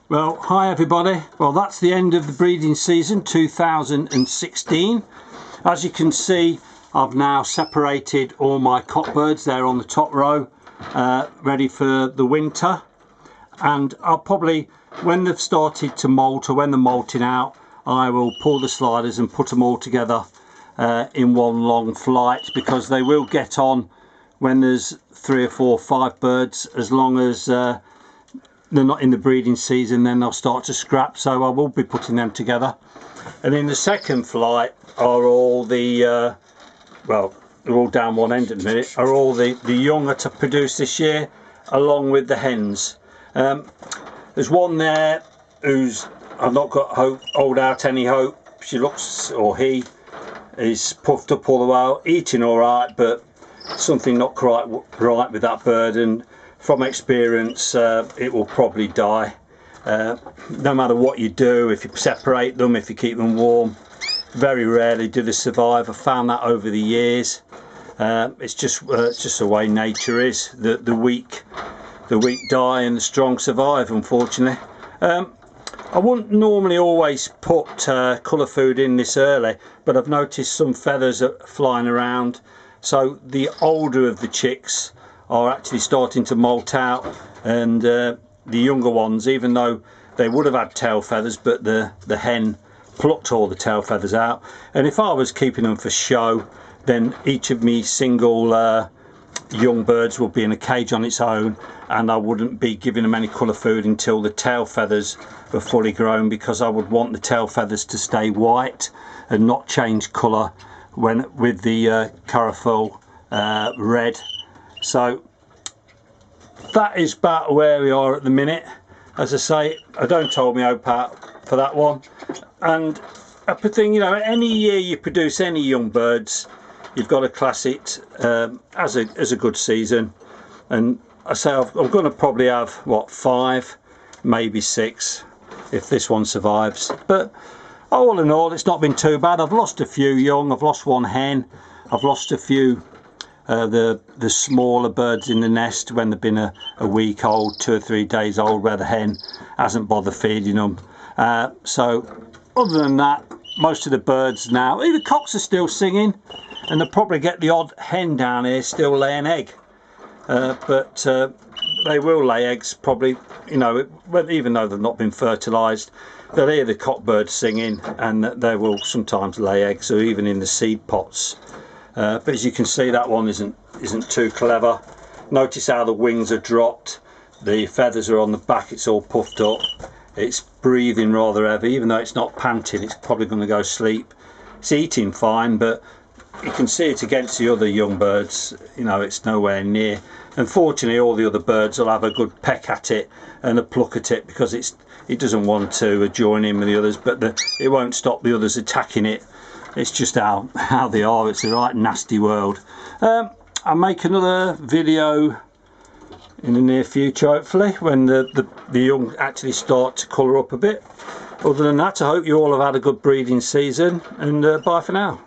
Well, hi everybody. Well, that's the end of the breeding season 2016. As you can see, I've now separated all my cockbirds. They're on the top row, ready for the winter. And I'll probably, when they've started to molt or when they're molting out, I will pull the sliders and put them all together in one long flight, because they will get on when there's 3 or 4 or 5 birds. As long as they're not in the breeding season, then they'll start to scrap, so I will be putting them together. And in the second flight are all the well, they're all down one end at the minute, are all the younger to produce this year, along with the hens. There's one there who's, I've not got hope, hold out any hope. She looks, or he is puffed up all the while, eating all right, but something not quite right with that bird, and from experience it will probably die. No matter what you do, if you separate them, if you keep them warm, very rarely do they survive. I've found that over the years. It's just the way nature is. The weak die and the strong survive, unfortunately. I wouldn't normally always put colour food in this early, but I've noticed some feathers are flying around, so the older of the chicks are actually starting to molt out, and the younger ones, even though they would have had tail feathers, but the hen plucked all the tail feathers out. And if I was keeping them for show, then each of me single young birds would be in a cage on its own, and I wouldn't be giving them any colour food until the tail feathers were fully grown, because I would want the tail feathers to stay white and not change colour when with the carafull red. So that is about where we are at the minute. As I say, I don't hold my hope out for that one. And a thing, you know, any year you produce any young birds, you've got to class it as a good season. And I say I'm going to probably have, what, 5, maybe 6 if this one survives. But all in all, it's not been too bad. I've lost a few young, I've lost one hen, I've lost a few the smaller birds in the nest when they've been a week old, 2 or 3 days old, where the hen hasn't bothered feeding them. So other than that, most of the birds now, the cocks are still singing, and they'll probably get the odd hen down here still lay an egg. But they will lay eggs probably, you know, even though they've not been fertilised. They'll hear the cockbirds singing, and they will sometimes lay eggs, or even in the seed pots. But as you can see, that one isn't too clever. Notice how the wings are dropped, the feathers are on the back, it's all puffed up, it's breathing rather heavy. Even though it's not panting, it's probably going to go sleep. It's eating fine, but you can see it against the other young birds, you know, it's nowhere near. Unfortunately, all the other birds will have a good peck at it and a pluck at it, because it doesn't want to join in with the others, but it won't stop the others attacking it. It's just how they are. It's a right nasty world. I'll make another video in the near future, hopefully, when the young actually start to colour up a bit. Other than that, I hope you all have had a good breeding season, and bye for now.